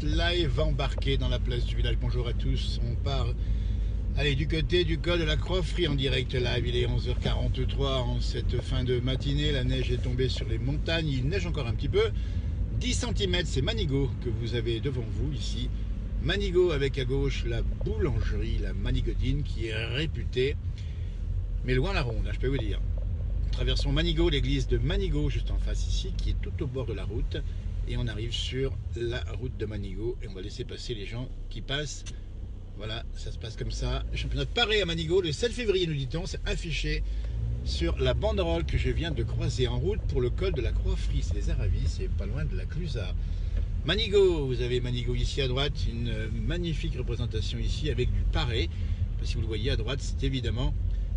tous, live embarqué dans la place du village. Bonjour à tous, on part allez, du côté du col de la Croix-Frie en direct live. Il est 11h43 en cette fin de matinée. La neige est tombée sur les montagnes, il neige encore un petit peu. 10 cm, c'est Manigot que vous avez devant vous ici. Manigot avec à gauche la boulangerie, la Manigodine, qui est réputée, mais loin la ronde, hein, je peux vous dire. Traversons Manigot, l'église de Manigot juste en face ici, qui est tout au bord de la route. Et on arrive sur la route de Manigot et on va laisser passer les gens qui passent. Voilà, ça se passe comme ça. Le championnat de Paris à Manigot, le 7 février, nous dit-on, c'est affiché sur la banderole que je viens de croiser en route pour le col de la Croix-Frie. C'est les Aravis, c'est pas loin de la Clusaz. Manigot, vous avez Manigot ici à droite, une magnifique représentation ici avec du paré. Si vous le voyez à droite, c'est évidemment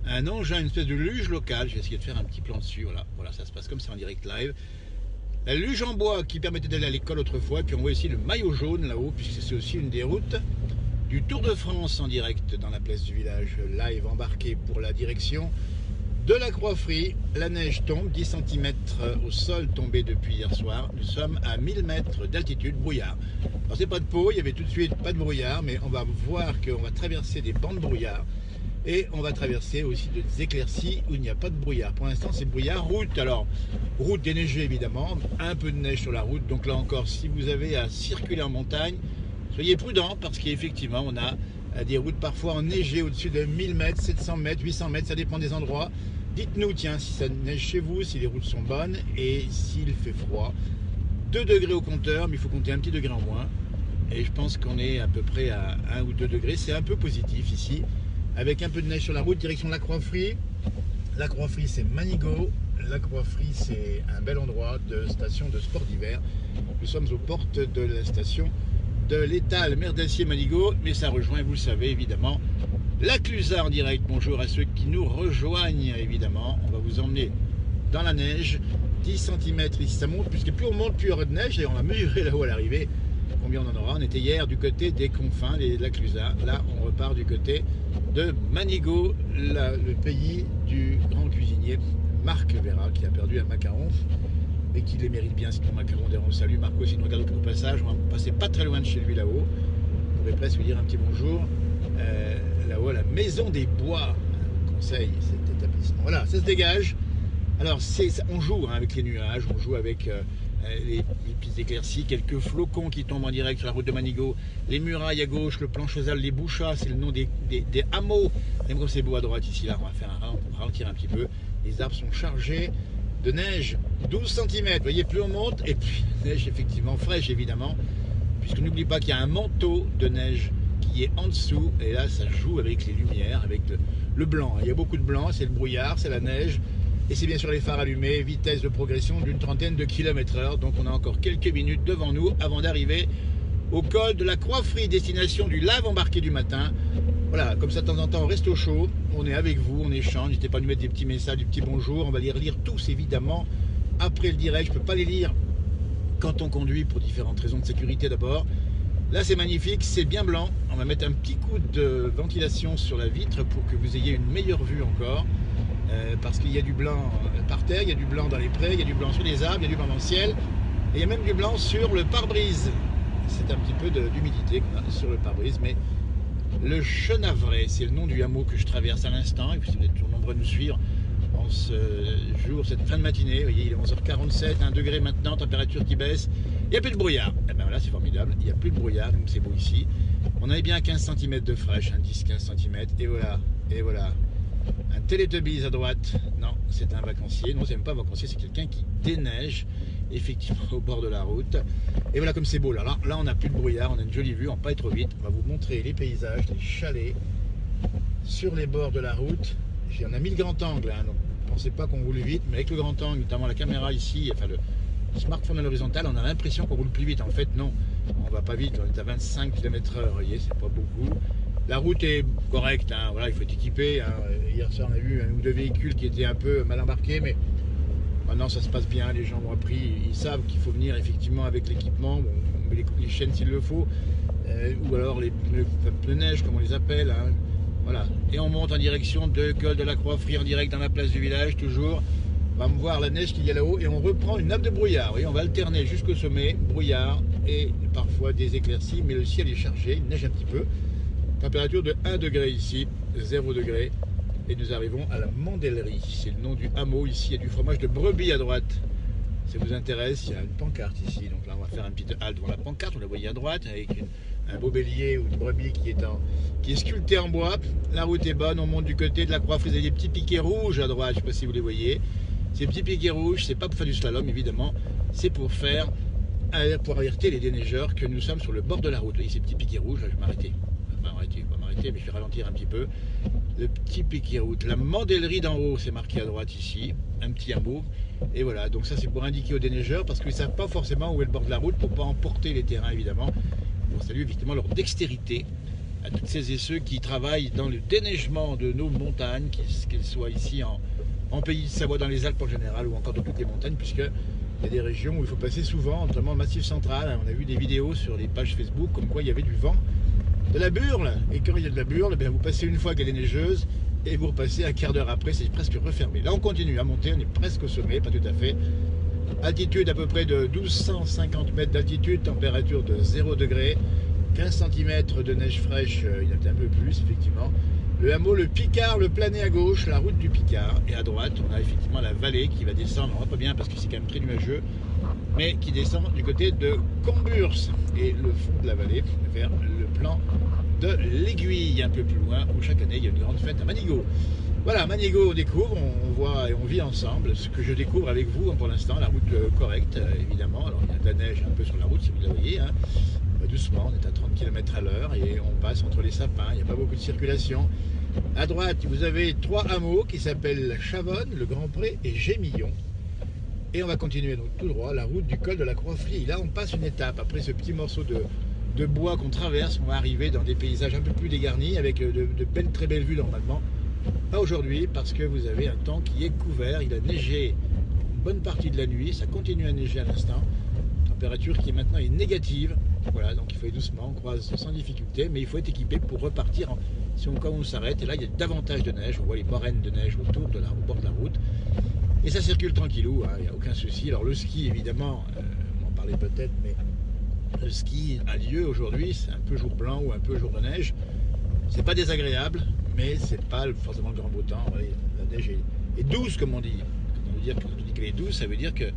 un engin, une espèce de luge locale. Je vais essayer de faire un petit plan dessus. Voilà, ça se passe comme ça en direct live. La luge en bois qui permettait d'aller à l'école autrefois. Et puis on voit ici le maillot jaune là-haut, puisque c'est aussi une des routes du Tour de France en direct dans la place du village. Live embarqué pour la direction de la Croix-Frie. La neige tombe, 10 cm au sol tombé depuis hier soir. Nous sommes à 1000 mètres d'altitude, brouillard. Alors c'est pas de peau, il y avait tout de suite pas de brouillard, mais on va voir qu'on va traverser des bancs de brouillard. Et on va traverser aussi des éclaircies où il n'y a pas de brouillard. Pour l'instant, c'est brouillard. Route, alors, route déneigée évidemment, un peu de neige sur la route. Donc là encore, si vous avez à circuler en montagne, soyez prudents parce qu'effectivement, on a des routes parfois enneigées au-dessus de 1000 mètres, 700 mètres, 800 mètres, ça dépend des endroits. Dites-nous, tiens, si ça neige chez vous, si les routes sont bonnes et s'il fait froid. 2 degrés au compteur, mais il faut compter un petit degré en moins. Et je pense qu'on est à peu près à 1 ou 2 degrés. C'est un peu positif ici. Avec un peu de neige sur la route, direction la Croix-Frie. La Croix-Frie, c'est Manigot. La Croix-Frie, c'est un bel endroit de station de sport d'hiver. Nous sommes aux portes de la station de l'Étal Merdassier Manigot, mais ça rejoint, vous le savez évidemment, la Clusaz en direct. Bonjour à ceux qui nous rejoignent évidemment. On va vous emmener dans la neige. 10 cm ici, ça monte, puisque plus on monte, plus il y aura de neige. Et on va mesurer là-haut à l'arrivée combien on en aura. On était hier du côté des confins de la Clusaz. Là, on repart du côté de Manigot, le pays du grand cuisinier Marc Vera, qui a perdu un macaron et qui les mérite bien, c'est ton macaron. D'ailleurs, on salue Marco si nous regarde au passage. On va passer pas très loin de chez lui là-haut. On pourrait presque lui dire un petit bonjour. Là-haut, la maison des bois, conseil cet établissement. Voilà, ça se dégage. Alors, on joue avec les nuages, on joue avec les petites éclaircies, quelques flocons qui tombent en direct sur la route de Manigot, les murailles à gauche, le plan Chazal, les Bouchats, c'est le nom des hameaux. Même comme c'est beau à droite ici, là, on va faire ralentir un petit peu. Les arbres sont chargés de neige, 12 cm. Vous voyez, plus on monte, et puis neige effectivement fraîche évidemment, puisque n'oublie pas qu'il y a un manteau de neige qui est en dessous, et là ça joue avec les lumières, avec le blanc. Il y a beaucoup de blanc, c'est le brouillard, c'est la neige. Et c'est bien sûr les phares allumés, vitesse de progression d'une trentaine de km/h. Donc on a encore quelques minutes devant nous avant d'arriver au col de la Croix-Frie, destination du live embarqué du matin. Voilà, comme ça de temps en temps on reste au chaud, on est avec vous, on échange. N'hésitez pas à nous mettre des petits messages, des petits bonjours. On va les relire tous évidemment après le direct. Je ne peux pas les lire quand on conduit pour différentes raisons de sécurité d'abord. Là c'est magnifique, c'est bien blanc. On va mettre un petit coup de ventilation sur la vitre pour que vous ayez une meilleure vue encore. Parce qu'il y a du blanc par terre, il y a du blanc dans les prés, il y a du blanc sur les arbres, il y a du blanc dans le ciel, et il y a même du blanc sur le pare-brise. C'est un petit peu d'humidité qu'on a sur le pare-brise, mais le Chenavray, c'est le nom du hameau que je traverse à l'instant, et puis si vous êtes nombreux à nous suivre en ce jour, cette fin de matinée, vous voyez, il est 11h47, 1 degré maintenant, température qui baisse, il n'y a plus de brouillard. Et bien voilà, c'est formidable, il n'y a plus de brouillard, donc c'est beau ici. On avait bien 15 cm de fraîche, 10-15 cm, et voilà. Un Télétubbies à droite, non, c'est un vacancier. Non, c'est même pas un vacancier, c'est quelqu'un qui déneige effectivement au bord de la route. Et voilà comme c'est beau là. Là, on n'a plus de brouillard, on a une jolie vue, on va pas être trop vite. On va vous montrer les paysages, les chalets sur les bords de la route. On a mis le grand angle, hein, donc ne pensez pas qu'on roule vite, mais avec le grand angle, notamment la caméra ici, enfin le smartphone à l'horizontale, on a l'impression qu'on roule plus vite. En fait, non, on va pas vite, on est à 25 km/h, vous voyez, c'est pas beaucoup. La route est correcte, hein, voilà, il faut être équipé. Hein. Hier soir, on a vu un ou deux véhicules qui étaient un peu mal embarqués, mais maintenant ça se passe bien. Les gens ont appris, ils savent qu'il faut venir effectivement avec l'équipement. Bon, on met les chaînes s'il le faut, ou alors les pneus neige, comme on les appelle. Hein. Voilà, et on monte en direction de col de la Croix-Frie en direct dans la place du village, toujours. On va me voir la neige qu'il y a là-haut et on reprend une nappe de brouillard. Vous voyez, on va alterner jusqu'au sommet, brouillard, et parfois des éclaircies, mais le ciel est chargé, il neige un petit peu. Température de 1 degré ici, 0 degré. Et nous arrivons à la Mandellerie, c'est le nom du hameau. Ici, il y a du fromage de brebis à droite. Ça vous intéresse, il y a une pancarte ici. Donc là, on va faire un petit halte devant la pancarte, on la voyait à droite, avec un beau bélier ou une brebis qui est sculpté en bois. La route est bonne, on monte du côté de la Croix. Vous avez des petits piquets rouges à droite, je ne sais pas si vous les voyez. Ces petits piquets rouges, c'est pas pour faire du slalom, évidemment, c'est pour alerter les déneigeurs que nous sommes sur le bord de la route. Vous voyez ces petits piquets rouges, là, je vais m'arrêter. Mais je vais ralentir un petit peu. Le petit piquet route, la Mandellerie d'en haut, c'est marqué à droite ici, un petit hameau. Et voilà, donc ça c'est pour indiquer aux déneigeurs parce qu'ils ne savent pas forcément où est le bord de la route pour ne pas emporter les terrains évidemment. On salue effectivement leur dextérité à toutes celles et ceux qui travaillent dans le déneigement de nos montagnes, qu'elles soient ici en pays de Savoie, dans les Alpes en général, ou encore dans toutes les montagnes, puisqu'il y a des régions où il faut passer souvent, notamment le Massif central. On a vu des vidéos sur les pages Facebook comme quoi il y avait du vent, de la burle, et quand il y a de la burle, vous passez une fois qu'elle est neigeuse et vous repassez un quart d'heure après, c'est presque refermé. Là on continue à monter, on est presque au sommet, pas tout à fait. Altitude à peu près de 1250 mètres d'altitude, température de 0 degré, 15 cm de neige fraîche, il y en a un peu plus effectivement. Le hameau, le Picard, le Planet à gauche, la route du Picard, et à droite on a effectivement la vallée qui va descendre, on voit pas bien parce que c'est quand même très nuageux, mais qui descend du côté de Comburse et le fond de la vallée vers le plan de l'Aiguille, un peu plus loin, où chaque année il y a une grande fête à Manigot. Voilà, Manigot, on découvre, on voit et on vit ensemble. Ce que je découvre avec vous pour l'instant, la route correcte, évidemment. Alors il y a de la neige un peu sur la route, si vous la voyez. Hein. Doucement, on est à 30 km à l'heure et on passe entre les sapins, il n'y a pas beaucoup de circulation. À droite, vous avez 3 hameaux qui s'appellent Chavonne, le Grand Pré et Gémillon. Et on va continuer donc tout droit, la route du col de la Croix-Frie. Là, on passe une étape. Après ce petit morceau de bois qu'on traverse, on va arriver dans des paysages un peu plus dégarnis avec de très belles vues normalement. Pas aujourd'hui parce que vous avez un temps qui est couvert. Il a neigé une bonne partie de la nuit, ça continue à neiger à l'instant. Température qui maintenant est négative. Voilà, donc il faut aller doucement, on croise sans difficulté, mais il faut être équipé pour repartir si on s'arrête. Et là, il y a davantage de neige, on voit les moraines de neige au bord de la route. Et ça circule tranquillou, hein, il n'y a aucun souci. Alors le ski, évidemment, on en parlait peut-être, mais le ski a lieu aujourd'hui, c'est un peu jour blanc ou un peu jour de neige. C'est pas désagréable, mais c'est pas forcément le grand beau temps. Voyez, la neige est douce, comme on dit. Quand on dit qu'elle est douce, ça veut dire qu'elle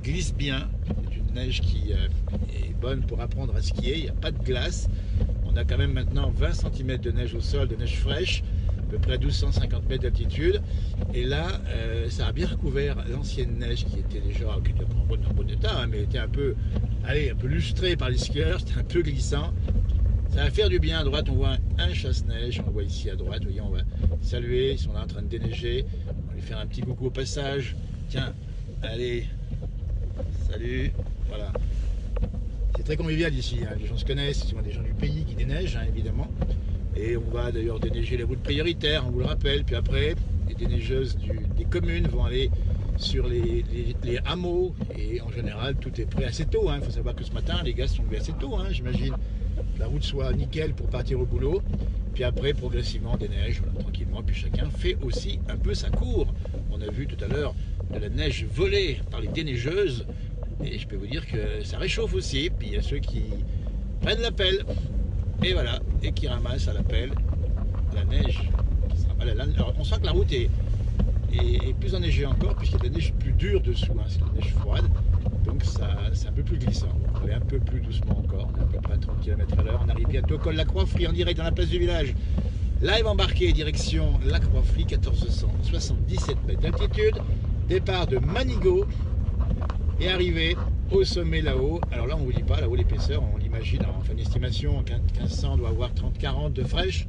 glisse bien. C'est une neige qui est bonne pour apprendre à skier, il n'y a pas de glace. On a quand même maintenant 20 cm de neige au sol, de neige fraîche, à peu près 1250 mètres d'altitude. Et là, ça a bien recouvert l'ancienne neige qui était déjà en bon état, hein, mais était un peu lustrée par les skieurs, c'était un peu glissant. Ça va faire du bien. À droite, on voit un chasse-neige, on le voit ici à droite. Vous voyez, on va saluer, ils sont là en train de déneiger. On va lui faire un petit coucou au passage. Tiens, allez, salut, voilà. C'est très convivial ici, hein. Les gens se connaissent, c'est souvent des gens du pays qui déneigent, hein, évidemment. Et on va d'ailleurs déneiger les routes prioritaires, on vous le rappelle. Puis après, les déneigeuses des communes vont aller sur les hameaux. Et en général, tout est prêt assez tôt. Il faut savoir que ce matin, les gars se sont levés assez tôt, hein, j'imagine. Que la route soit nickel pour partir au boulot. Puis après, progressivement, on déneige, voilà, tranquillement. Puis chacun fait aussi un peu sa cour. On a vu tout à l'heure de la neige volée par les déneigeuses. Et je peux vous dire que ça réchauffe aussi. Puis il y a ceux qui prennent la pelle. Et voilà, et qui ramassent à la pelle la neige. Alors on sent que la route est plus enneigée encore, puisqu'il y a de la neige plus dure dessous, hein, c'est de la neige froide. Donc c'est un peu plus glissant. On va aller un peu plus doucement encore, on est à peu près à 30 km à l'heure. On arrive bientôt au col de la Croix-Frie en direct dans la place du village. Live embarqué direction la Croix-Frie, 1477 mètres d'altitude. Départ de Manigot et arrivé au sommet là-haut. Alors là on ne vous dit pas, là-haut l'épaisseur, on l'imagine, en fin d'estimation, 1500 doit avoir 30-40 de fraîche,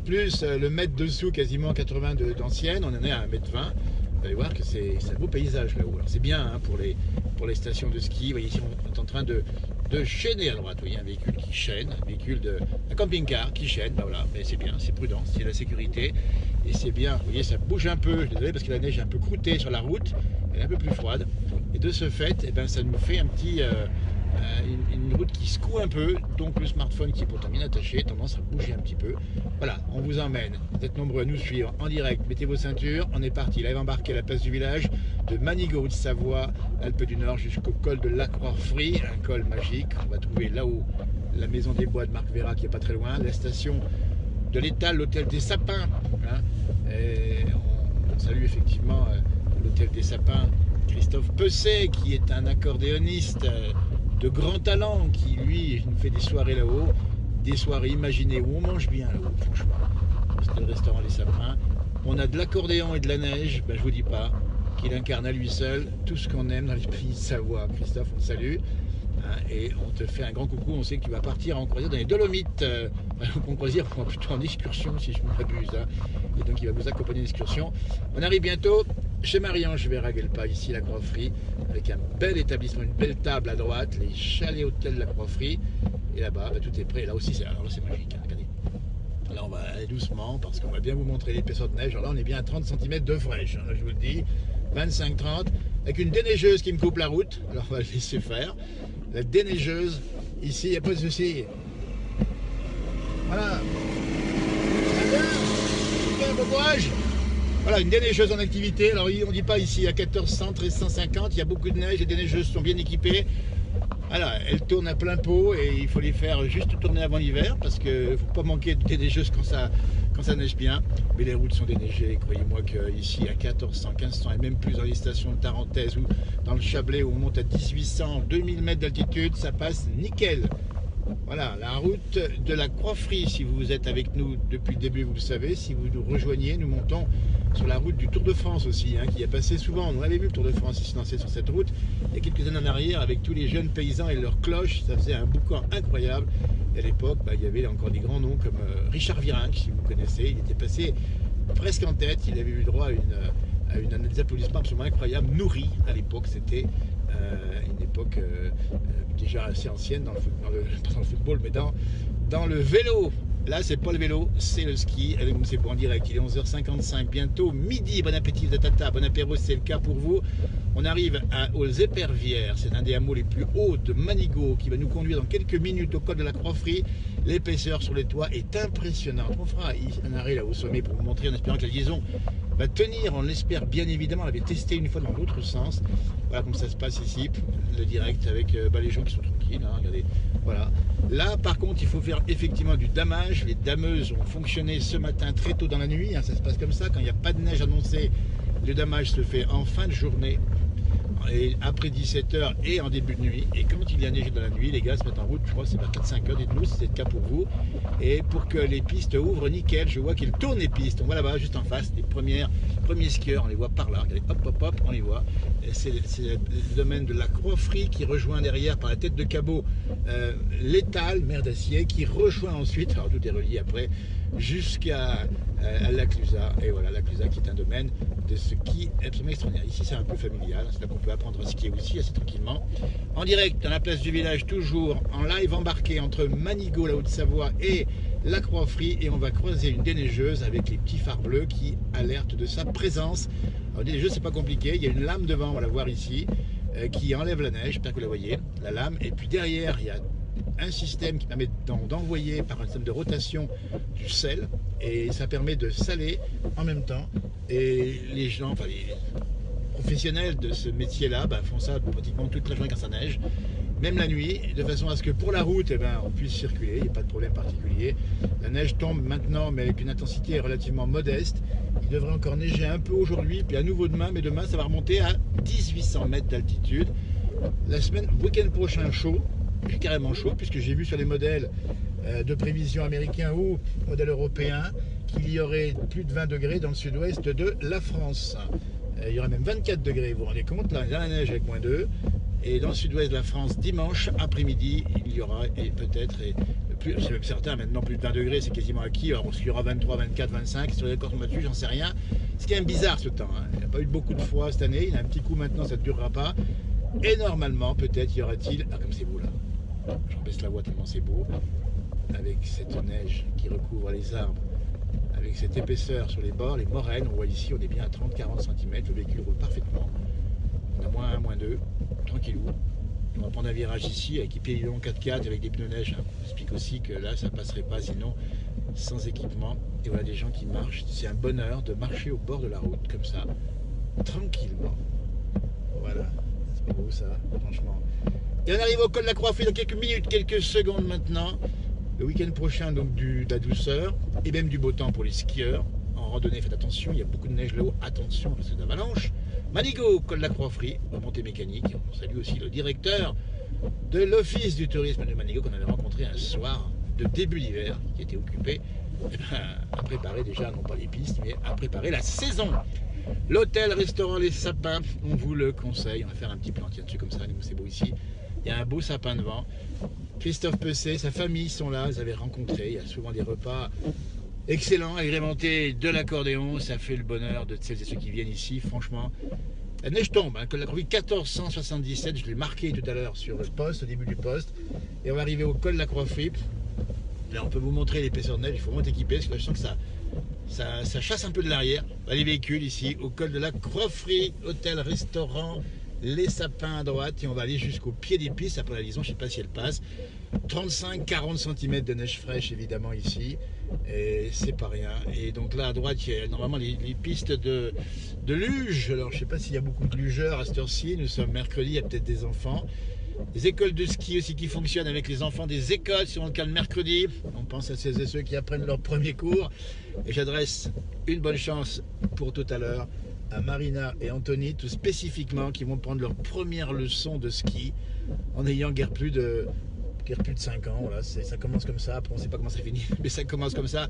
plus le mètre dessous, quasiment 80 d'ancienne, on en est à 1,20 m. Vous allez voir que c'est un beau paysage là-haut. Alors c'est bien, hein, pour les stations de ski. Vous voyez ici on est en train de chaîner à droite. Vous voyez un véhicule qui chaîne, un camping-car qui chaîne. Ben voilà, mais c'est bien, c'est prudent, c'est la sécurité. Et c'est bien, vous voyez, ça bouge un peu. Je suis désolé parce que la neige est un peu croûtée sur la route, elle est un peu plus froide. Et de ce fait, eh ben, ça nous fait un petit une route qui secoue un peu, donc le smartphone qui est pourtant bien attaché, tendance à bouger un petit peu. Voilà, on vous emmène, vous êtes nombreux à nous suivre en direct, mettez vos ceintures, on est parti, live embarqué à la place du village, de Manigot, Haute-Savoie, Alpes du Nord, jusqu'au col de la Croix-Frie, un col magique. On va trouver là-haut la maison des bois de Marc Vera qui est pas très loin, la station de l'Étal, l'hôtel des Sapins. Hein, et on salue effectivement l'hôtel des Sapins, Christophe Pesset, qui est un accordéoniste de grand talent, qui lui nous fait des soirées là-haut, des soirées imaginées où on mange bien là-haut, franchement. C'était le restaurant Les Sapins. On a de l'accordéon et de la neige, ben, je vous dis pas, qu'il incarne à lui seul tout ce qu'on aime dans les pays de Savoie. Christophe, on te salue. Et on te fait un grand coucou, on sait que tu vas partir en croisière dans les Dolomites, en croisière, ou plutôt en excursion si je ne m'abuse, hein. Et donc il va vous accompagner en excursion. On arrive bientôt chez Marie-Ange Vera-Guelpa, ici la Croix-Frie, avec un bel établissement, une belle table à droite, les chalets hôtels de la Croix-Frie, et là-bas, bah, tout est prêt, là aussi c'est magique, hein, regardez. Là on va aller doucement, parce qu'on va bien vous montrer l'épaisseur de neige. Alors là on est bien à 30 cm de fraîche, hein, là je vous le dis, 25-30, avec une déneigeuse qui me coupe la route, alors on va le laisser faire. La déneigeuse, ici, il n'y a pas de souci. Voilà. Bon courage. Voilà, une déneigeuse en activité. Alors, on ne dit pas ici à 1400, 1350, il y a beaucoup de neige, les déneigeuses sont bien équipées. Voilà, elles tournent à plein pot et il faut les faire juste tourner avant l'hiver parce qu'il ne faut pas manquer de déneigeuses quand ça neige bien. Mais les routes sont déneigées, croyez-moi qu'ici à 1400, 1500 et même plus dans les stations de Tarentaise ou dans le Chablais où on monte à 1800, 2000 mètres d'altitude, ça passe nickel. Voilà, la route de la Croix-Frie, si vous êtes avec nous depuis le début, vous le savez. Si vous nous rejoignez, nous montons sur la route du Tour de France aussi, hein, qui a passé souvent. On avait vu le Tour de France ici lancé sur cette route il y a quelques années en arrière avec tous les jeunes paysans et leurs cloches. Ça faisait un boucan incroyable. Et à l'époque, bah, il y avait encore des grands noms comme Richard Virenque, si vous connaissez. Il était passé presque en tête. Il avait eu droit à des applaudissements absolument incroyables. Nourri à l'époque, c'était une époque déjà assez ancienne pas dans le football, mais dans le vélo. Là, c'est pas le vélo, c'est le ski. C'est pour en direct. Il est 11h55, bientôt midi. Bon appétit, tata, bon apéro, c'est le cas pour vous. On arrive aux Épervières. C'est un des hameaux les plus hauts de Manigot qui va nous conduire dans quelques minutes au col de la Croix-Frie. L'épaisseur sur les toits est impressionnante. On fera un arrêt là au sommet pour vous montrer en espérant que la liaison va tenir. On l'espère bien évidemment. On l'avait testé une fois dans l'autre sens. Voilà comme ça se passe ici, le direct avec les gens qui sont tranquilles. Hein, regardez. Voilà. Là, par contre, il faut faire effectivement du damage. Les dameuses ont fonctionné ce matin très tôt dans la nuit. Hein, ça se passe comme ça. Quand il n'y a pas de neige annoncée, le damage se fait en fin de journée, et après 17h et en début de nuit. Et quand il y a neigé dans la nuit, les gars se mettent en route. Je crois que c'est vers 4-5h. Dites-nous si c'est le cas pour vous. Et pour que les pistes ouvrent nickel, je vois qu'ils tournent les pistes. On voit là-bas, juste en face, les premiers skieurs. On les voit par là. Regardez, hop, hop, hop, on les voit. C'est le domaine de la Croix-Frie qui rejoint derrière par la tête de cabot l'Étal, mer d'Acier, qui rejoint ensuite, alors tout est relié après, jusqu'à la Clusaz. Et voilà, la Clusaz qui est un domaine de ski absolument extraordinaire. Ici, c'est un peu familial. C'est là qu'on peut apprendre à skier aussi assez tranquillement. En direct, dans la place du village, toujours en live embarqué entre Manigot, la Haute-Savoie, et la Croix-Frie. Et on va croiser une déneigeuse avec les petits phares bleus qui alertent de sa présence. Alors, déneigeuse, c'est pas compliqué. Il y a une lame devant, on va la voir ici, qui enlève la neige. J'espère que vous la voyez, la lame. Et puis derrière, il y a un système qui permet d'envoyer par un système de rotation du sel, et ça permet de saler en même temps. Et les gens, enfin les professionnels de ce métier-là, font ça pratiquement toute la journée quand ça neige, même la nuit, de façon à ce que pour la route, on puisse circuler, il n'y a pas de problème particulier. La neige tombe maintenant, mais avec une intensité relativement modeste. Il devrait encore neiger un peu aujourd'hui, puis à nouveau demain, mais demain ça va remonter à 1800 mètres d'altitude. La semaine, week-end prochain, chaud. Carrément chaud, puisque j'ai vu sur les modèles de prévision américains ou modèles européens qu'il y aurait plus de 20 degrés dans le sud-ouest de la France. Il y aurait même 24 degrés, vous vous rendez compte, là, dans la neige avec -2. Et dans le sud-ouest de la France, dimanche après-midi, il y aura, et peut-être, c'est même certain, maintenant plus de 20 degrés, c'est quasiment acquis. Alors, il y aura 23, 24, 25, sur les corps battus, j'en sais rien. C'est quand même bizarre ce temps, hein. Il n'y a pas eu beaucoup de froid cette année, il y a un petit coup maintenant, ça ne durera pas. Et normalement, peut-être y aura-t-il, comme c'est beau là, j'en baisse la voix tellement c'est beau, avec cette neige qui recouvre les arbres, avec cette épaisseur sur les bords, les moraines, on voit ici, on est bien à 30-40 cm, le véhicule roule parfaitement, on a -1, -2, tranquillou, On va prendre un virage ici, équipé en 4x4 avec des pneus neige. Je explique aussi que là, ça passerait pas sinon sans équipement. Et voilà des gens qui marchent. C'est un bonheur de marcher au bord de la route comme ça, tranquillement. Voilà, c'est pas beau ça, franchement. Et on arrive au col de la Croix-Frie dans quelques minutes, quelques secondes maintenant. Le week-end prochain, donc de la douceur et même du beau temps pour les skieurs. En randonnée, faites attention, il y a beaucoup de neige là-haut, attention parce que c'est d'avalanche. Manigo, col de la Croix-Frie, remontée mécanique. On salue aussi le directeur de l'office du tourisme de Manigo qu'on avait rencontré un soir de début d'hiver, qui était occupé à préparer déjà, non pas les pistes, mais à préparer la saison. L'hôtel, restaurant Les Sapins, on vous le conseille. On va faire un petit plan dessus comme ça, c'est beau ici. Il y a un beau sapin devant. Christophe Pesset, sa famille sont là, ils avaient rencontré. Il y a souvent des repas excellents, agrémentés de l'accordéon. Ça fait le bonheur de celles et ceux qui viennent ici. Franchement, la neige tombe. Col de la Croix-Frie 1477, je l'ai marqué tout à l'heure sur le poste, au début du poste. Et on va arriver au col de la Croix-Frie. Là, on peut vous montrer l'épaisseur de neige. Il faut moins équiper parce que là, je sens que ça chasse un peu de l'arrière. Les véhicules ici au col de la Croix-Frie, hôtel, restaurant, Les Sapins à droite, et on va aller jusqu'au pied des pistes après la liaison, je ne sais pas si elle passe. 35-40 cm de neige fraîche évidemment ici, et c'est pas rien. Et donc là à droite, il y a normalement les pistes de luge. Alors je ne sais pas s'il y a beaucoup de lugeurs à cette heure-ci, nous sommes mercredi, il y a peut-être des enfants. Les écoles de ski aussi qui fonctionnent avec les enfants des écoles, si on le cas le mercredi. On pense à celles et ceux qui apprennent leur premier cours. Et j'adresse une bonne chance pour tout à l'heure à Marina et Anthony, tout spécifiquement, qui vont prendre leur première leçon de ski en ayant guère plus de 5 ans. Voilà, ça commence comme ça, après on ne sait pas comment ça finit, mais ça commence comme ça.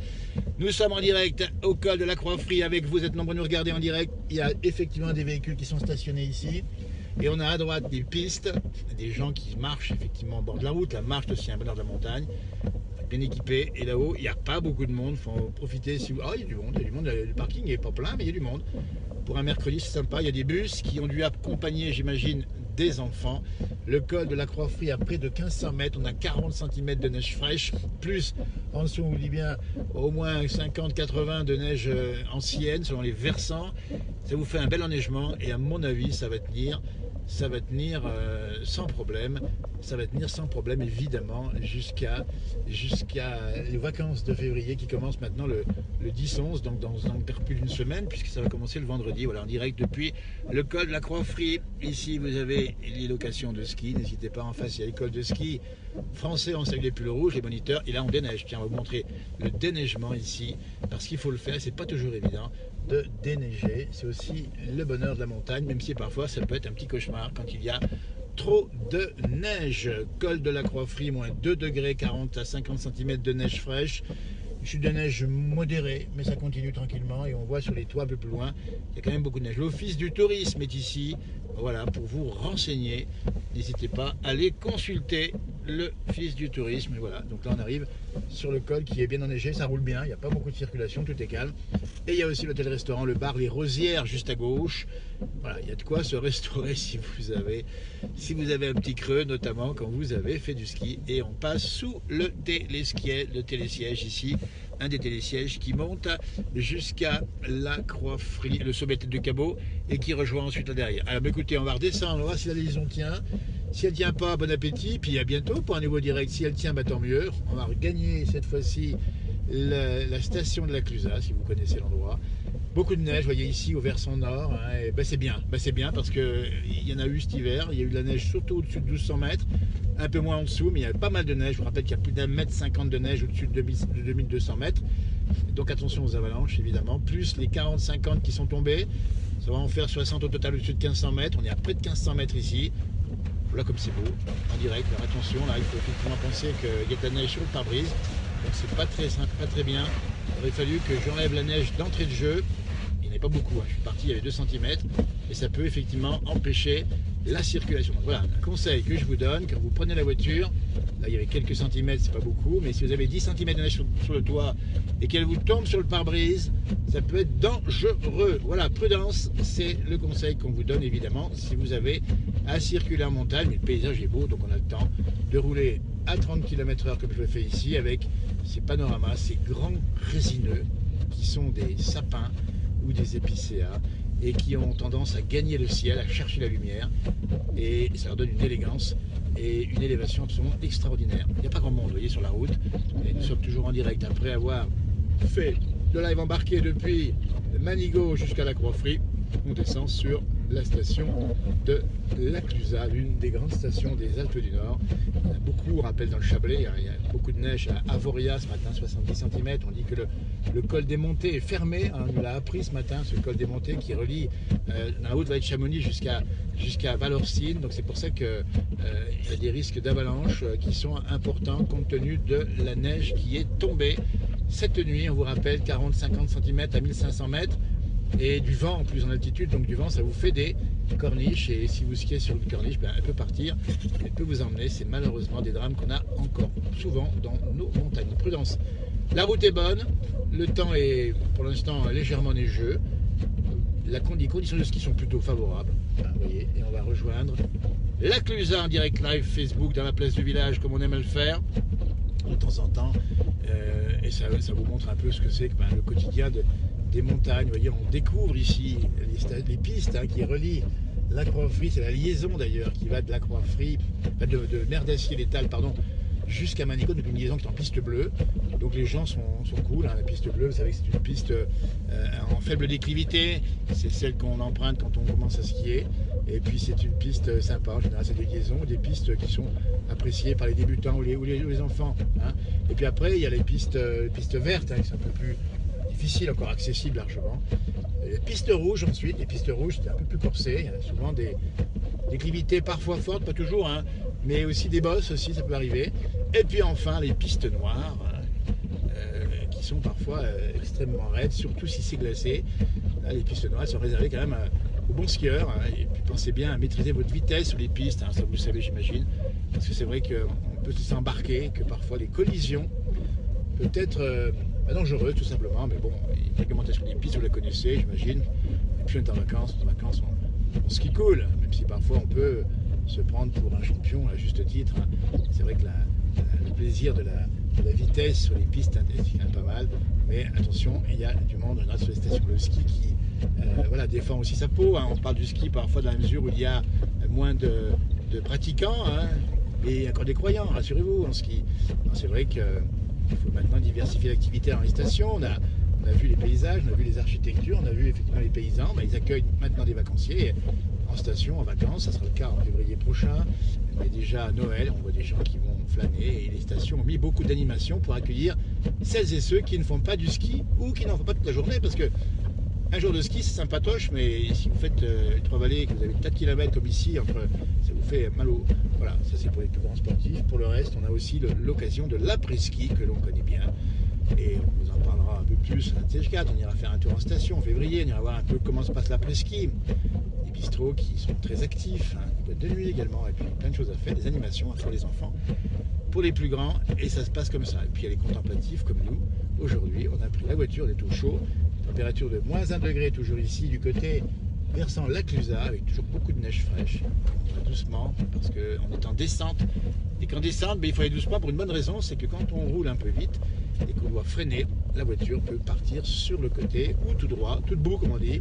Nous sommes en direct au col de la Croix-Frie avec vous, êtes nombreux à nous regarder en direct. Il y a effectivement des véhicules qui sont stationnés ici. Et on a à droite des pistes, des gens qui marchent effectivement au bord de la route. La marche aussi un bonheur de la montagne, bien équipé. Et là-haut, il n'y a pas beaucoup de monde, il faut profiter. Si vous... Ah, il y a du monde, le parking n'est pas plein, mais il y a du monde. Pour un mercredi, c'est sympa. Il y a des bus qui ont dû accompagner, j'imagine, des enfants. Le col de la Croix-Frie à près de 1500 mètres, on a 40 cm de neige fraîche, plus en dessous, on vous dit bien, au moins 50-80 de neige ancienne selon les versants. Ça vous fait un bel enneigement et à mon avis, ça va tenir sans problème. Ça va tenir sans problème évidemment jusqu'à les vacances de février qui commencent maintenant le 10-11, donc dans plus d'une semaine, puisque ça va commencer le vendredi. Voilà, en direct depuis le col de la Croix-Frie. Ici vous avez les locations de ski, n'hésitez pas, en face il y a l'école de ski français en salut les pulls rouges, les moniteurs, et là on déneige. Tiens, on va vous montrer le déneigement ici, parce qu'il faut le faire, c'est pas toujours évident de déneiger, c'est aussi le bonheur de la montagne, même si parfois ça peut être un petit cauchemar quand il y a trop de neige. Col de la Croix-Frie, moins 2 degrés, 40 à 50 cm de neige fraîche. Chute de neige modérée, mais ça continue tranquillement et on voit sur les toits un peu plus loin, il y a quand même beaucoup de neige. L'office du tourisme est ici, voilà, pour vous renseigner. N'hésitez pas à aller consulter l'office du tourisme. Et voilà, donc là on arrive sur le col qui est bien enneigé, ça roule bien, il n'y a pas beaucoup de circulation, tout est calme. Et il y a aussi l'hôtel-restaurant, le bar Les Rosières juste à gauche. Voilà, il y a de quoi se restaurer si vous avez un petit creux, notamment quand vous avez fait du ski. Et on passe sous le télésiège ici, un des télésièges qui monte jusqu'à la Croix-Frie, le sommet du Cabot, et qui rejoint ensuite là derrière. Alors écoutez, on va redescendre, on va voir si la liaison tient. Si elle ne tient pas, bon appétit, puis à bientôt pour un nouveau direct. Si elle tient, bah, tant mieux. On va regagner cette fois-ci la station de la Clusaz, si vous connaissez l'endroit. Beaucoup de neige, vous voyez ici au versant nord, hein, et c'est bien parce qu'il y en a eu cet hiver, il y a eu de la neige surtout au-dessus de 1200 mètres, un peu moins en dessous, mais il y a pas mal de neige. Je vous rappelle qu'il y a plus d'un mètre 50 de neige au-dessus de 2200 mètres, donc attention aux avalanches évidemment, plus les 40-50 qui sont tombés, ça va en faire 60 au total au-dessus de 1500 mètres, on est à près de 1500 mètres ici. Voilà comme c'est beau, en direct. Alors attention, là il faut effectivement penser qu'il y a de la neige sur le pare-brise, donc c'est pas très simple, pas très bien. Il aurait fallu que j'enlève la neige d'entrée de jeu. Il n'y en a pas beaucoup, hein. Je suis parti, il y avait 2 cm, et ça peut effectivement empêcher la circulation. Donc voilà, un conseil que je vous donne, quand vous prenez la voiture, là il y avait quelques centimètres, c'est pas beaucoup, mais si vous avez 10 cm de neige sur le toit et qu'elle vous tombe sur le pare-brise, ça peut être dangereux. Voilà, prudence, c'est le conseil qu'on vous donne évidemment si vous avez à circuler en montagne. Mais le paysage est beau, donc on a le temps de rouler à 30 km/h comme je le fais ici, avec ces panoramas, ces grands résineux qui sont des sapins ou des épicéas. et qui ont tendance à gagner le ciel, à chercher la lumière, et ça leur donne une élégance et une élévation absolument extraordinaire. Il n'y a pas grand monde, vous voyez, sur la route, et nous sommes toujours en direct après avoir fait le live embarqué depuis Manigot jusqu'à la Croix-Frie. On descend sur la station de La Clusaz, l'une des grandes stations des Alpes du Nord. Il y en a beaucoup, on rappelle dans le Chablais, il y a beaucoup de neige à Avoria ce matin, 70 cm. On dit que le col des Montées est fermé, on nous l'a appris ce matin, ce col des Montées qui relie dans la haute vallée de Chamonix jusqu'à Valorcine. Donc c'est pour ça qu'il y a des risques d'avalanche qui sont importants compte tenu de la neige qui est tombée cette nuit. On vous rappelle 40-50 cm à 1500 mètres. Et du vent en plus en altitude, donc du vent ça vous fait des corniches, et si vous skiez sur une corniche, ben, elle peut partir, elle peut vous emmener. C'est malheureusement des drames qu'on a encore souvent dans nos montagnes. Prudence, la route est bonne, le temps est pour l'instant légèrement neigeux, les conditions de ski sont plutôt favorables, hein, vous voyez, et on va rejoindre La Clusaz en direct live Facebook dans la place du village comme on aime le faire de temps en temps, et ça vous montre un peu ce que c'est que le quotidien des montagnes. Vous voyez, on découvre ici les pistes qui relient la Croix-Frie. C'est la liaison d'ailleurs qui va de la Croix-Frie, de Merdacier-l'Étal, pardon, jusqu'à Manigot. Donc une liaison qui est en piste bleue. Donc les gens sont cool. La piste bleue, vous savez que c'est une piste en faible déclivité. C'est celle qu'on emprunte quand on commence à skier. Et puis c'est une piste sympa. En général, c'est des liaisons, des pistes qui sont appréciées par les débutants ou les enfants. Hein. Et puis après, il y a les pistes vertes qui sont un peu plus difficile, encore accessible largement. Les pistes rouges ensuite, les pistes rouges c'est un peu plus corsé, il y a souvent des déclivités parfois fortes, pas toujours, hein, mais aussi des bosses aussi, ça peut arriver. Et puis enfin les pistes noires, qui sont parfois extrêmement raides, surtout si c'est glacé. Là, les pistes noires sont réservées quand même aux bons skieurs, hein, et puis pensez bien à maîtriser votre vitesse sur les pistes, hein, ça vous le savez j'imagine, parce que c'est vrai qu'on peut s'embarquer, que parfois les collisions peuvent être dangereuse tout simplement, mais bon, il y a une réglementation des pistes, vous la connaissez, j'imagine. Et puis on est en vacances, on skie cool, même si parfois on peut se prendre pour un champion à juste titre. Hein. C'est vrai que le plaisir de la vitesse sur les pistes c'est quand même pas mal, mais attention, il y a du monde sur les stations de ski qui défend aussi sa peau. Hein. On parle du ski parfois dans la mesure où il y a moins de pratiquants, hein, et encore des croyants, rassurez-vous, en ski. C'est vrai que il faut maintenant diversifier l'activité dans les stations. On a vu les paysages, on a vu les architectures, on a vu effectivement les paysans. Ils accueillent maintenant des vacanciers en station, en vacances. Ça sera le cas en février prochain. Mais déjà à Noël, on voit des gens qui vont flâner, et les stations ont mis beaucoup d'animations pour accueillir celles et ceux qui ne font pas du ski ou qui n'en font pas toute la journée. Parce que un jour de ski, c'est sympatoche, mais si vous faites les Trois-Vallées et que vous avez 4 km comme ici, ça vous fait mal au... Voilà, ça c'est pour les plus grands sportifs. Pour le reste, on a aussi l'occasion de l'après-ski que l'on connaît bien. Et on vous en parlera un peu plus à la TH4. On ira faire un tour en station en février, on ira voir un peu comment se passe l'après-ski. Des bistrots qui sont très actifs, hein, des boîtes de nuit également, et puis plein de choses à faire, des animations pour les enfants, pour les plus grands, et ça se passe comme ça. Et puis il y a les contemplatifs comme nous. Aujourd'hui, on a pris la voiture, on est tout chaud. Température de -1 degré toujours ici du côté versant La Clusaz, avec toujours beaucoup de neige fraîche. On va doucement parce qu'on est en descente, et qu'en descente il faut aller doucement pour une bonne raison, c'est que quand on roule un peu vite et qu'on doit freiner, la voiture peut partir sur le côté ou tout droit, tout debout comme on dit.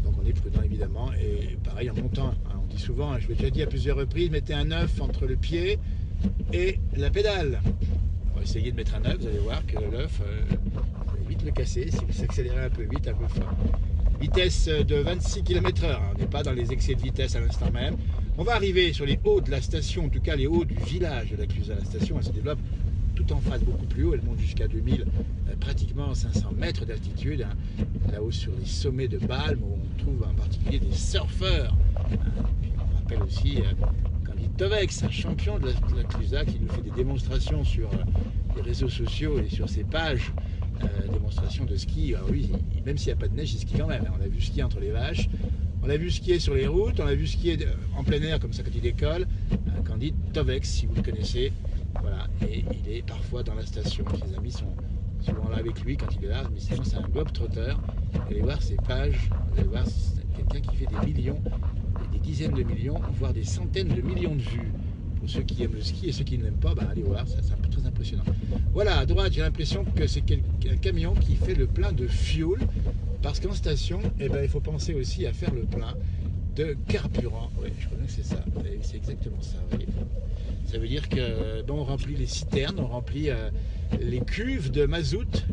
Donc on est prudent évidemment, et pareil en montant, hein, on dit souvent, hein, je l'ai déjà dit à plusieurs reprises, mettez un œuf entre le pied et la pédale. On va essayer de mettre un œuf, vous allez voir que l'œuf, vous allez vite le casser si vous accélérez un peu vite, un peu fort. Vitesse de 26 km/h, on n'est pas dans les excès de vitesse à l'instant même. On va arriver sur les hauts de la station, en tout cas les hauts du village de La Clusaz. La station, elle se développe tout en face, beaucoup plus haut, elle monte jusqu'à 2000, pratiquement 500 mètres d'altitude, hein, là-haut sur les sommets de Balme, où on trouve en particulier des surfeurs. Hein. Puis on rappelle aussi Candice Tovex, un champion de la Clusaz, qui nous fait des démonstrations sur les réseaux sociaux et sur ses pages, démonstrations de ski. Alors oui, même s'il n'y a pas de neige, il skie quand même. On l'a vu skier entre les vaches, on l'a vu skier sur les routes, on l'a vu skier en plein air comme ça quand il décolle. Candice Tovex, si vous le connaissez. Voilà, et il est parfois dans la station. Ses amis sont souvent là avec lui quand il est là, mais sinon c'est un globe-trotter. Vous allez voir ses pages, vous allez voir, c'est quelqu'un qui fait des millions, des dizaines de millions, voire des centaines de millions de vues. Pour ceux qui aiment le ski et ceux qui ne l'aiment pas, allez voir, c'est très impressionnant. Voilà, à droite, j'ai l'impression que c'est un camion qui fait le plein de fuel Parce qu'en station, eh ben, il faut penser aussi à faire le plein de carburant. Oui, je crois bien que c'est ça. C'est exactement ça. Oui. Ça veut dire que bon, on remplit les citernes, on remplit les cuves de mazout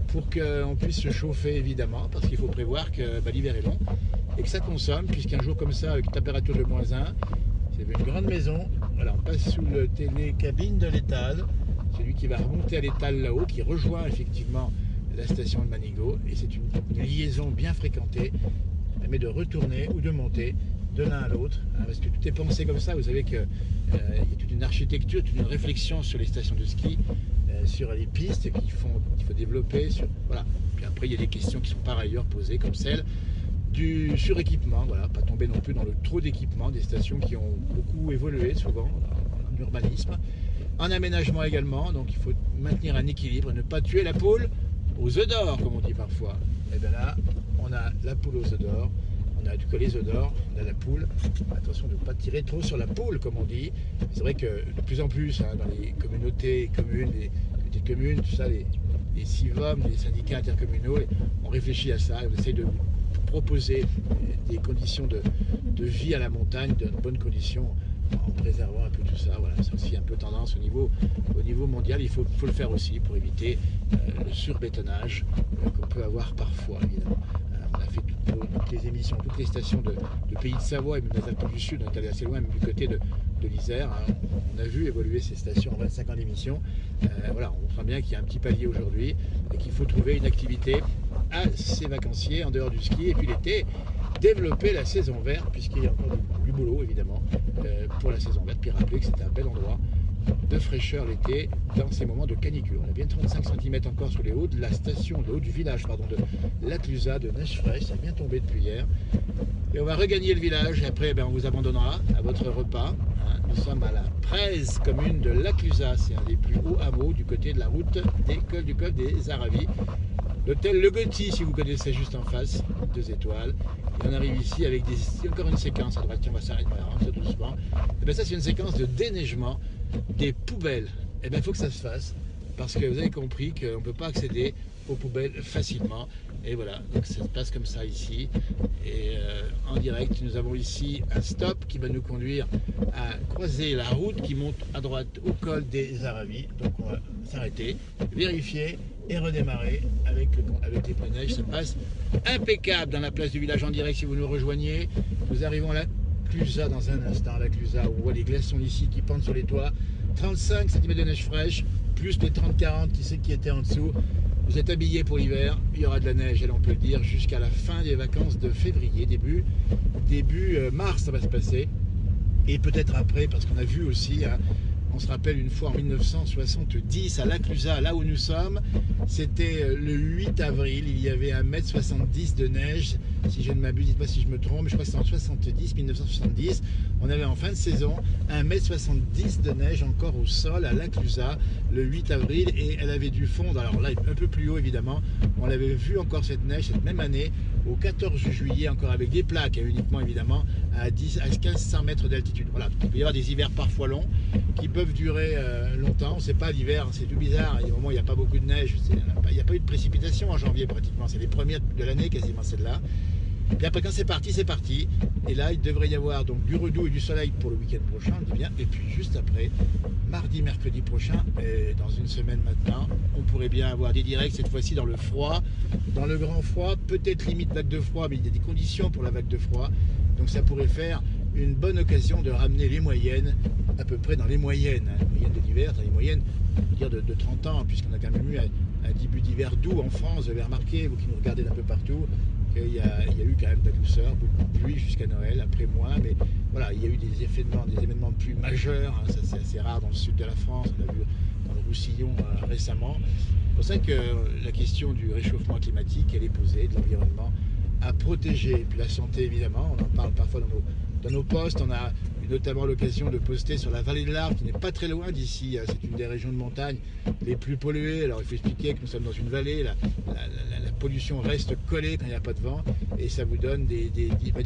pour qu'on puisse se chauffer évidemment, parce qu'il faut prévoir que l'hiver est long et que ça consomme, puisqu'un jour comme ça, avec une température de -1, c'est une grande maison. Voilà, on passe sous le télécabine de l'étal, celui qui va remonter à l'étal là-haut, qui rejoint effectivement la station de Manigot, et c'est une liaison bien fréquentée, ça permet de retourner ou de monter de l'un à l'autre, hein, parce que tout est pensé comme ça. Vous savez qu'il y a toute une architecture, toute une réflexion sur les stations de ski, sur les pistes qu'il faut développer. Voilà. Puis après, il y a des questions qui sont par ailleurs posées, comme celle du suréquipement. Voilà, pas tomber non plus dans le trop d'équipement, des stations qui ont beaucoup évolué souvent en urbanisme, en aménagement également. Donc il faut maintenir un équilibre, ne pas tuer la poule aux œufs d'or, comme on dit parfois. Et bien là, on a la poule aux œufs d'or. On a du coup les œufs d'or, on a la poule. Attention de ne pas tirer trop sur la poule, comme on dit. C'est vrai que de plus en plus, hein, dans les communautés, communes, les petites communes, tout ça, les CIVOM, les syndicats intercommunaux, on réfléchit à ça. On essaie de proposer des conditions de vie à la montagne, de bonnes conditions, en préservant un peu tout ça. Voilà, c'est aussi un peu tendance au niveau mondial. Il faut le faire aussi pour éviter le surbétonnage qu'on peut avoir parfois, évidemment. On a fait toutes les émissions, toutes les stations de Pays de Savoie et même des Alpes du Sud, on est allé assez loin, même du côté de l'Isère. Hein. On a vu évoluer ces stations en 25 ans d'émission. Voilà, on sent bien qu'il y a un petit palier aujourd'hui et qu'il faut trouver une activité à ces vacanciers en dehors du ski. Et puis l'été, développer la saison verte, puisqu'il y a encore du boulot évidemment pour la saison verte. Puis rappeler que c'était un bel endroit de fraîcheur l'été dans ces moments de canicule. On a bien 35 cm encore sur les hauts de la station, le haut du village pardon, de Laclusaz, de neige fraîche. Ça a bien tombé depuis hier. Et on va regagner le village et après on vous abandonnera à votre repas. Hein. Nous sommes à la Prèze, commune de Laclusaz. C'est un des plus hauts hameaux du côté de la route du col des Aravis. L'hôtel Le Gothi, si vous connaissez, juste en face, 2 étoiles. Et on arrive ici avec encore une séquence à droite. Tiens, on va s'arrêter, doucement. Et bien ça, c'est une séquence de déneigement des poubelles. Et bien il faut que ça se fasse, parce que vous avez compris qu'on ne peut pas accéder aux poubelles facilement. Et voilà, donc ça se passe comme ça ici. Et en direct, nous avons ici un stop qui va nous conduire à croiser la route qui monte à droite au col des Aravis. Donc on va s'arrêter, vérifier et redémarrer avec les pneus neige. Ça passe impeccable dans la place du village en direct. Si vous nous rejoignez, nous arrivons à Laclusaz dans un instant. Laclusaz, on voit les glaçons ici qui pendent sur les toits. 35 cm de neige fraîche, plus les 30-40 qui étaient en dessous. Vous êtes habillés pour l'hiver, il y aura de la neige, et on peut le dire, jusqu'à la fin des vacances de février, début mars ça va se passer, et peut-être après, parce qu'on a vu aussi, hein, on se rappelle une fois en 1970 à Laclusaz, là où nous sommes, c'était le 8 avril, il y avait 1,70 m de neige, si je ne m'abuse, dites-moi si je me trompe, je crois que c'était en 1970, on avait en fin de saison 1,70 m de neige encore au sol à Laclusaz le 8 avril, et elle avait dû fondre, alors là un peu plus haut évidemment, on l'avait vu encore cette neige cette même année, au 14 juillet, encore avec des plaques, et uniquement évidemment à 1500 mètres d'altitude. Voilà, il peut y avoir des hivers parfois longs qui peuvent durer longtemps. C'est pas l'hiver, c'est tout bizarre. Il y a des moments où il n'y a pas beaucoup de neige, il n'y a pas eu de précipitation en janvier pratiquement. C'est les premières de l'année quasiment celle-là. Puis après quand c'est parti, c'est parti. Et là, il devrait y avoir donc du redoux et du soleil pour le week-end prochain, on dit bien. Et puis juste après, mardi, mercredi prochain, et dans une semaine maintenant, on pourrait bien avoir des directs, cette fois-ci dans le froid, dans le grand froid, peut-être limite vague de froid, mais il y a des conditions pour la vague de froid. Donc ça pourrait faire une bonne occasion de ramener les moyennes, à peu près dans les moyennes de l'hiver, dans les moyennes dire de 30 ans, puisqu'on a quand même eu un début d'hiver doux en France. Vous avez remarqué, vous qui nous regardez d'un peu partout, qu'il y a eu quand même de la douceur, beaucoup de pluie jusqu'à Noël, après moins, mais voilà, il y a eu des événements de pluie majeurs, hein, ça c'est assez rare dans le sud de la France, on l'a vu dans le Roussillon récemment. C'est pour ça que la question du réchauffement climatique, elle est posée, de l'environnement à protéger, et puis la santé évidemment, on en parle parfois dans nos posts, on a eu notamment l'occasion de poster sur la vallée de l'Arve, qui n'est pas très loin d'ici, c'est une des régions de montagne les plus polluées. Alors il faut expliquer que nous sommes dans une vallée, la pollution reste collée quand il n'y a pas de vent, et ça vous donne des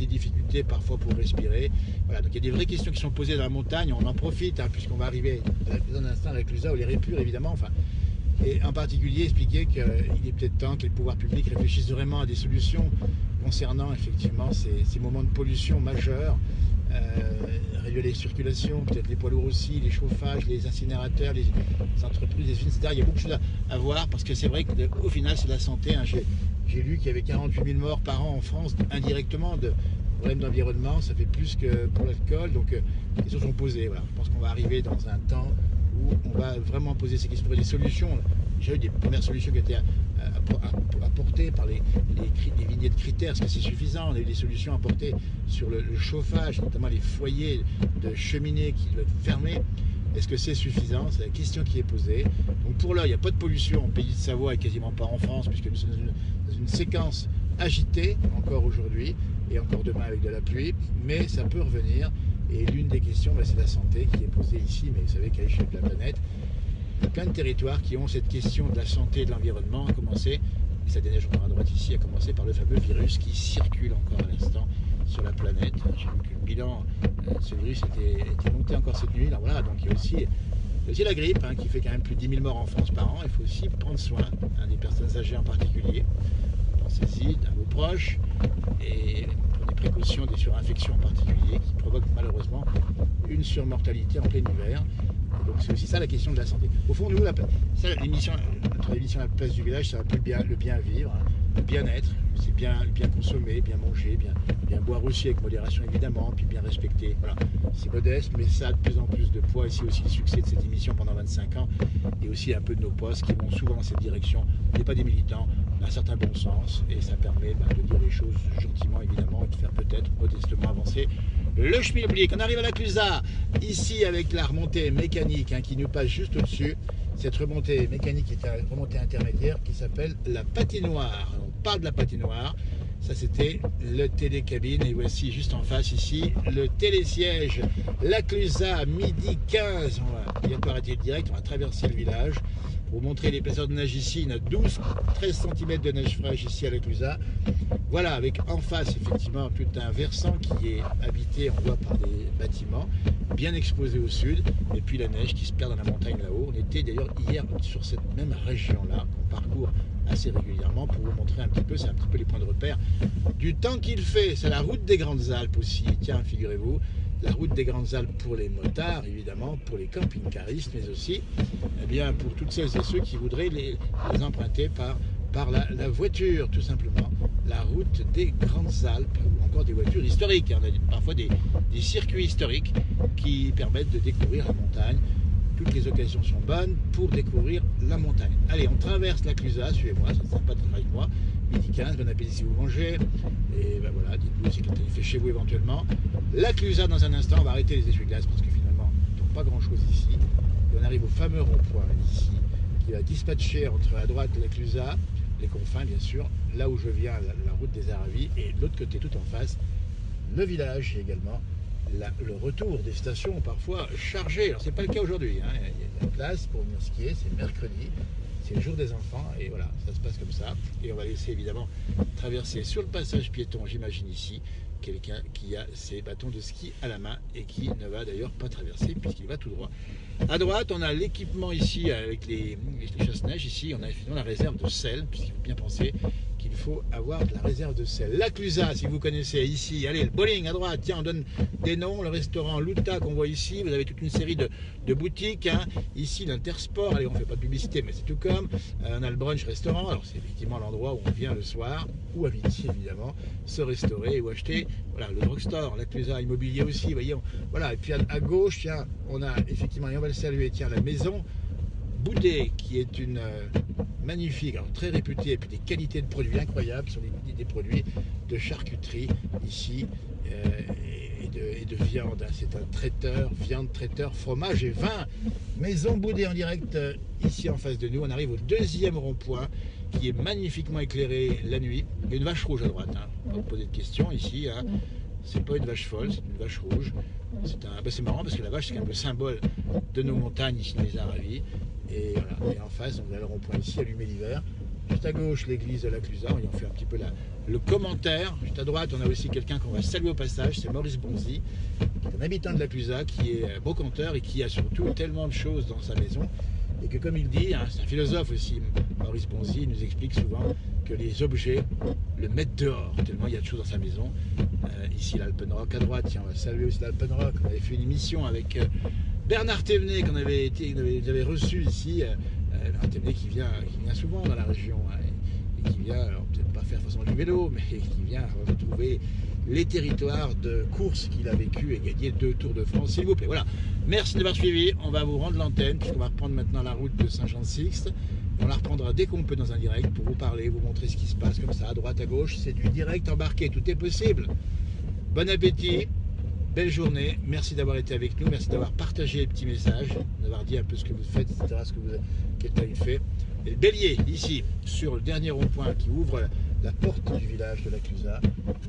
difficultés parfois pour respirer. Voilà, donc il y a des vraies questions qui sont posées dans la montagne, on en profite, hein, puisqu'on va arriver dans un instant avec l'USA ou les répures évidemment, enfin et en particulier expliquer qu'il est peut-être temps que les pouvoirs publics réfléchissent vraiment à des solutions concernant effectivement ces moments de pollution majeurs, réduire les circulations, peut-être les poids lourds aussi, les chauffages, les incinérateurs, les entreprises, les usines, etc. Il y a beaucoup de choses à voir parce que c'est vrai qu'au final c'est la santé. Hein. J'ai lu qu'il y avait 48 000 morts par an en France indirectement de problèmes d'environnement, ça fait plus que pour l'alcool, donc les questions sont posées. Voilà. Je pense qu'on va arriver dans un temps où on va vraiment poser ces questions, trouver des solutions. J'ai eu des premières solutions qui étaient apportées par les vignettes critères, est-ce que c'est suffisant? On a eu des solutions apportées sur le chauffage, notamment les foyers de cheminées qui doivent être fermés. Est-ce que c'est suffisant? C'est la question qui est posée. Donc pour l'heure, il n'y a pas de pollution en Pays de Savoie et quasiment pas en France, puisque nous sommes dans une séquence agitée encore aujourd'hui et encore demain avec de la pluie, mais ça peut revenir. Et l'une des questions, c'est la santé qui est posée ici, mais vous savez qu'à l'échelle de la planète, il y a plein de territoires qui ont cette question de la santé et de l'environnement, à commencer, et ça déneige encore à droite ici, à commencer par le fameux virus qui circule encore à l'instant sur la planète. J'ai vu que le bilan de ce virus était monté encore cette nuit. Alors voilà, donc il y a aussi la grippe qui fait quand même plus de 10 000 morts en France par an. Il faut aussi prendre soin des personnes âgées en particulier. Pensez-y à vos proches et prenez précaution des surinfections en particulier qui provoquent malheureusement une surmortalité en plein hiver. Donc c'est aussi ça la question de la santé. Au fond, nous, notre émission La Place du Village, c'est un peu le bien vivre, le bien-être, c'est bien consommer, bien manger, bien boire aussi avec modération évidemment, puis bien respecter. Voilà, c'est modeste, mais ça a de plus en plus de poids. Et c'est aussi le succès de cette émission pendant 25 ans, et aussi un peu de nos postes qui vont souvent dans cette direction. On n'est pas des militants, on a un certain bon sens, et ça permet de dire les choses gentiment évidemment, et de faire peut-être modestement avancer le schmilblick. On arrive à la Clusaz, ici avec la remontée mécanique qui nous passe juste au-dessus. Cette remontée mécanique est une remontée intermédiaire qui s'appelle la patinoire. On parle de la patinoire. Ça, c'était le télécabine. Et voici, juste en face ici, le télésiège. La Clusaz, midi 15. On va bientôt arrêter le direct. On va traverser le village. Pour vous montrer les placeurs de neige ici, on a 12-13 cm de neige fraîche ici à la Clusaz. Voilà, avec en face effectivement tout un versant qui est habité, on voit, par des bâtiments bien exposés au sud, et puis la neige qui se perd dans la montagne là-haut. On était d'ailleurs hier sur cette même région-là, qu'on parcourt assez régulièrement pour vous montrer un petit peu, c'est un petit peu les points de repère du temps qu'il fait. C'est la route des Grandes Alpes aussi, tiens, figurez-vous. La route des Grandes Alpes pour les motards, évidemment, pour les camping-caristes, mais aussi bien, pour toutes celles et ceux qui voudraient les emprunter par la voiture, tout simplement. La route des Grandes Alpes, ou encore des voitures historiques. On a parfois des circuits historiques qui permettent de découvrir la montagne. Toutes les occasions sont bonnes pour découvrir la montagne. Allez, on traverse la Clusaz, suivez-moi, c'est sympa d'être avec moi. Midi 15, bon appétit si vous mangez. Et ben voilà, dites-nous si quelqu'un fait chez vous éventuellement. La Clusaz dans un instant, on va arrêter les essuie-glaces parce que finalement, on ne trouve pas grand-chose ici. Et on arrive au fameux rond-point ici, qui va dispatcher entre à droite la Clusaz, les confins bien sûr, là où je viens, la route des Aravis, et de l'autre côté, tout en face, le village également. Le retour des stations parfois chargées. Alors c'est pas le cas aujourd'hui, il y a de la place pour venir skier, c'est mercredi, c'est le jour des enfants, et voilà, ça se passe comme ça. Et on va laisser évidemment traverser sur le passage piéton, j'imagine ici, quelqu'un qui a ses bâtons de ski à la main et qui ne va d'ailleurs pas traverser puisqu'il va tout droit. À droite, on a l'équipement ici avec les chasse-neige. Ici, on a effectivement la réserve de sel, puisqu'il faut bien penser qu'il faut avoir de la réserve de sel. La Clusaz, si vous connaissez ici, allez, le bowling à droite, tiens, on donne des noms, le restaurant Luta qu'on voit ici, vous avez toute une série de boutiques, ici l'Intersport, allez, on ne fait pas de publicité, mais c'est tout comme, on a le brunch restaurant, alors c'est effectivement l'endroit où on vient le soir, ou à midi évidemment, se restaurer ou acheter, voilà, le drugstore, la Clusaz immobilier aussi, vous voyez, voilà, et puis à gauche, tiens, on a effectivement, et on va le saluer, tiens, la maison Boudet, qui est une magnifique, alors très réputée, et puis des qualités de produits incroyables, qui sont des produits de charcuterie ici, et de viande. C'est un traiteur, viande, traiteur, fromage et vin. Maison Boudet en direct ici en face de nous. On arrive au deuxième rond-point qui est magnifiquement éclairé la nuit. Il y a une vache rouge à droite, on va vous poser de questions ici. C'est pas une vache folle, c'est une vache rouge. C'est marrant parce que la vache c'est quand même le symbole de nos montagnes ici dans les Aravis. Et voilà, et en face, on a le rond-point ici, allumé l'hiver. Juste à gauche, l'église de la Clusaz, on y fait un petit peu le commentaire. Juste à droite, on a aussi quelqu'un qu'on va saluer au passage, c'est Maurice Bonzi, qui est un habitant de la Clusaz, qui est brocanteur et qui a surtout tellement de choses dans sa maison. et que comme il dit, hein, c'est un philosophe aussi, Maurice Bonzi, il nous explique souvent que les objets le mettent dehors, tellement il y a de choses dans sa maison. Ici l'Alpenrock à droite, tiens, on va saluer aussi l'Alpenrock. On avait fait une émission avec Bernard Thévenet qu'on avait reçu ici. Bernard Thévenet qui vient souvent dans la région, hein, et qui vient, alors peut-être pas faire forcément du vélo, mais qui vient retrouver les territoires de course qu'il a vécu et gagné 2 Tours de France, s'il vous plaît. Voilà, merci d'avoir suivi, on va vous rendre l'antenne, puisqu'on va reprendre maintenant la route de Saint-Jean-de-Sixte. On la reprendra dès qu'on peut dans un direct pour vous parler, vous montrer ce qui se passe comme ça, à droite, à gauche, c'est du direct embarqué, tout est possible. Bon appétit, belle journée, merci d'avoir été avec nous, merci d'avoir partagé les petits messages, d'avoir dit un peu ce que vous faites, etc., ce que vous avez fait. Et le bélier, ici, sur le dernier rond-point qui ouvre la porte du village de la Clusaz.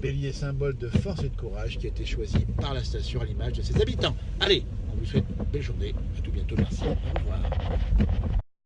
Bélier, symbole de force et de courage qui a été choisi par la station à l'image de ses habitants. Allez, on vous souhaite une belle journée, à tout bientôt, merci, au revoir.